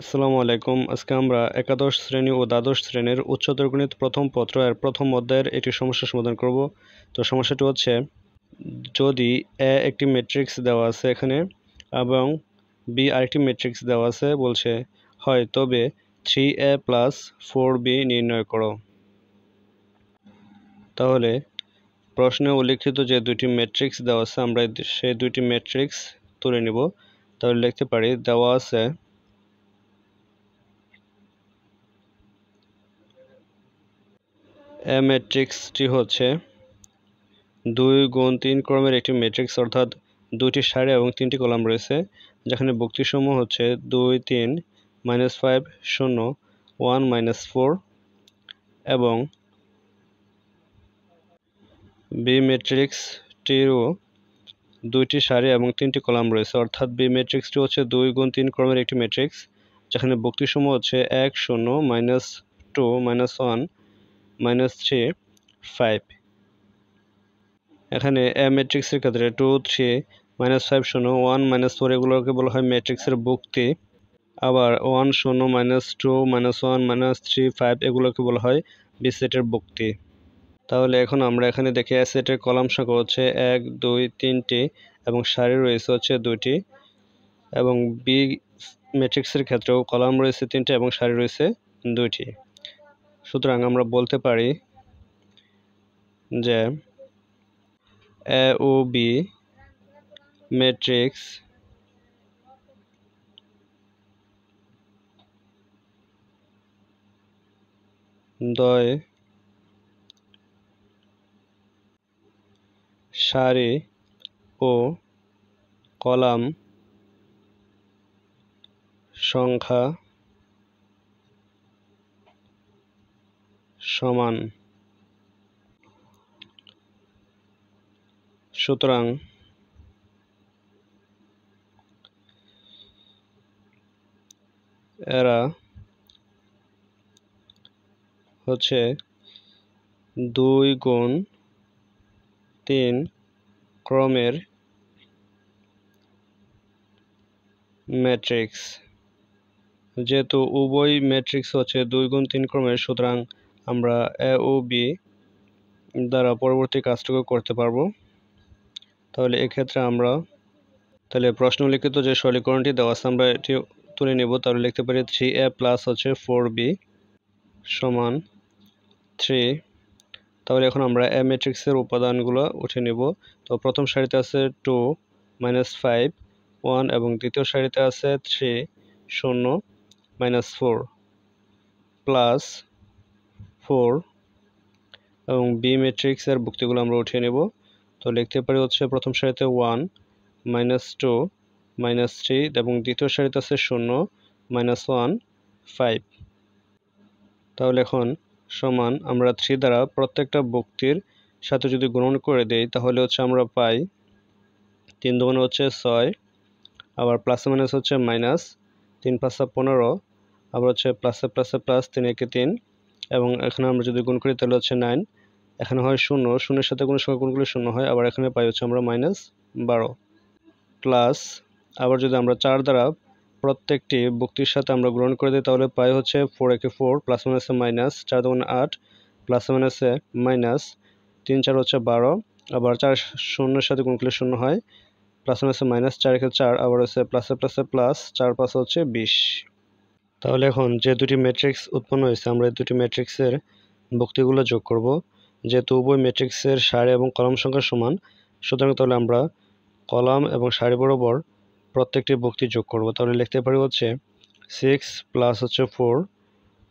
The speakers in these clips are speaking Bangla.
আসসালামু আলাইকুম। আজকে আমরা একাদশ শ্রেণী ও দ্বাদশ শ্রেণীর উচ্চতর গণিত প্রথম পত্র এর প্রথম অধ্যায়ের একটি সমস্যার সমাধান করব। তো সমস্যাটি হচ্ছে, যদি এ একটি ম্যাট্রিক্স দেওয়া আছে এখানে এবং বি আরেকটি ম্যাট্রিক্স দেওয়া আছে, বলছে হয় তবে 3a প্লাস 4b নির্ণয় করো। তাহলে প্রশ্নে উল্লিখিত যে দুটি ম্যাট্রিক্স দেওয়া আছে আমরা সেই দুটি ম্যাট্রিক্স তুলে নিব। তাহলে লিখতে পারি, দেওয়া আছে এ ম্যাট্রিক্সটি হচ্ছে 2 গুণ 3 ক্রমের একটি ম্যাট্রিক্স, অর্থাৎ দুইটি সারি এবং 3টি কলাম রয়েছে, যেখানে বক্তিসমূহ হচ্ছে 2 3 -5 0 1 -4 এবং বি ম্যাট্রিক্সটিরও দুইটি সারি এবং 3টি কলাম রয়েছে, অর্থাৎ বি ম্যাট্রিক্সটি হচ্ছে 2 গুণ 3 ক্রমের একটি ম্যাট্রিক্স, যেখানে বক্তিসমূহ হচ্ছে 1 0 -2 -1 -3 5। এখানে এ ম্যাট্রিক্সের ক্ষেত্রে 2 3 -5 0 1 -4 এগুলোকে বলা হয় ম্যাট্রিক্সের বক্তি, আবার 1 0 -2 -1 -3 5 এগুলোকে বলা হয় বি সেটের বক্তি। তাহলে এখন আমরা এখানে দেখি এ সেটের কলাম সংখ্যা হচ্ছে 1 2 3টি এবং সারি রয়েছে হচ্ছে 2টি, এবং বি ম্যাট্রিক্সের ক্ষেত্রেও কলাম রয়েছে 3টি এবং সারি রয়েছে 2টি। সুতরাং আমরা বলতে পারি যে এ ও বি ম্যাট্রিক্স দ্বয় সারি ও কলাম সংখ্যা সমান। সুতরাং এরা হচ্ছে 2 গুণ 3 ক্রমের ম্যাট্রিক্স। যেহেতু উভয় ম্যাট্রিক্স হচ্ছে 2 গুণ 3 ক্রমের, সুতরাং আমরা এ ও বি দ্বারা পরবর্তী কাজটুকু করতে পারবো। তাহলে এক্ষেত্রে আমরা প্রশ্ন লিখিত যে সরলীকরণটি দেওয়া আছে আমরা এটি তুলে নেব। তাহলে লিখতে পারি 3a প্লাস হচ্ছে 4b সমান 3। তাহলে এখন আমরা এ ম্যাট্রিক্সের উপাদানগুলো উঠে নেব। তো প্রথম সারিতে আছে 2 -5 1 এবং দ্বিতীয় সারিতে আছে 3 0 -4 প্লাস 4 এবং বি ম্যাট্রিক্সের বক্তিগুলো আমরা উঠিয়ে নেব। তো লিখতে পারি হচ্ছে প্রথম সারিতে 1 -2 -3 এবং দ্বিতীয় সারিতে আছে 0 -1 5। তাহলে এখন সমান আমরা 3 দ্বারা প্রত্যেকটা বক্তির সাথে যদি গুণন করে দেই, তাহলে হচ্ছে আমরা পাই 3 দুগুণে হচ্ছে 6, আবার প্লাসে মাইনাস হচ্ছে মাইনাস, 3 5 15, আবার হচ্ছে প্লাসে প্লাসে প্লাস, 3 একে 3, এবং এখানে আমরা যদি গুণ করি তাহলে হচ্ছে 9। এখানে হয় 0, শূন্যের সাথে কোনো সংখ্যা গুণ করলে 0 হয়, আবার এখানে পাই হচ্ছে আমরা -12 প্লাস, আবার যদি আমরা 4 দ্বারা প্রত্যেকটি বক্তির সাথে আমরা গ্রহণ করে দিই তাহলে পাই হচ্ছে 4 একে 4 প্লাস মাইনাসে মাইনাস, 4 দুগুণে 8 প্লাস মাইনাসে মাইনাস, 3 4 হচ্ছে 12, আবার 4 শূন্যের সাথে গুণ করলে 0 হয়, প্লাস মাইনাসে মাইনাস, 4 একে 4, আবার হচ্ছে প্লাসে প্লাসে প্লাস, 4 5 হচ্ছে 20। তাহলে এখন যে দুটি ম্যাট্রিক্স উৎপন্ন হয়েছে আমরা এই দুটি ম্যাট্রিক্সের বক্তিগুলো যোগ করব। যেহেতু উভয় ম্যাট্রিক্সের সারি এবং কলাম সংখ্যা সমান, সুতরাং তাহলে আমরা কলাম এবং সারি বরাবর প্রত্যেকটি বক্তি যোগ করব। তাহলে লিখতে পারি হচ্ছে 6 প্লাস হচ্ছে 4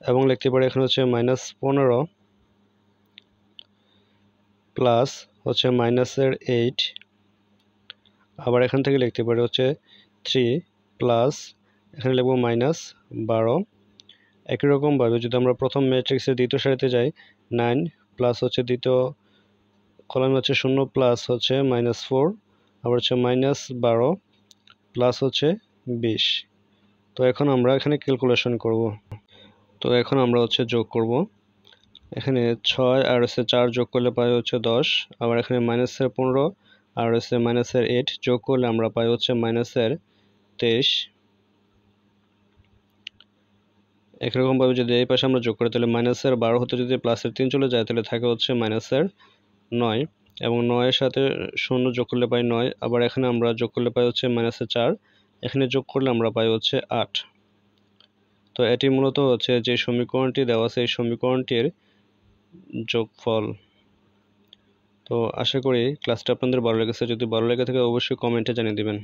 এবং লিখতে পারি এখানে হচ্ছে -15 প্লাস হচ্ছে মাইনাসের 8, আবার এখান থেকে লিখতে পারি হচ্ছে 3 প্লাস এখানে লিখব -12। একই রকমভাবে যদি আমরা প্রথম ম্যাট্রিক্সের দ্বিতীয় সারিতে যাই, 9 প্লাস হচ্ছে দ্বিতীয় কলামে হচ্ছে 0 প্লাস হচ্ছে -4, আবার হচ্ছে -12 প্লাস হচ্ছে 20। তো এখন আমরা এখানে ক্যালকুলেশন করব। তো এখন আমরা হচ্ছে যোগ করব। এখানে 6 আর হচ্ছে 4 যোগ করলে পাই হচ্ছে 10, আবার এখানে মাইনাসের 15 আর হচ্ছে মাইনাসের 8 যোগ করলে আমরা পাই হচ্ছে -23। একরকমভাবে যদি এই পাশে আমরা যোগ করি তাহলে মাইনাসের 12 হতে যদি প্লাসের 3 চলে যায় তাহলে থাকে হচ্ছে মাইনাসের 9 এবং 9-এর সাথে 0 যোগ করলে পাই 9, আবার এখানে আমরা যোগ করলে পাই হচ্ছে মাইনাসের 4, এখানে যোগ করলে আমরা পাই হচ্ছে 8। তো এটি মূলত হচ্ছে যে সমীকরণটি দেওয়া আছে এই সমীকরণটির যোগফল। তো আশা করি ক্লাসটা আপনাদের ভালো লেগেছে, যদি ভালো লেগে থাকে অবশ্যই কমেন্টে জানিয়ে দিবেন।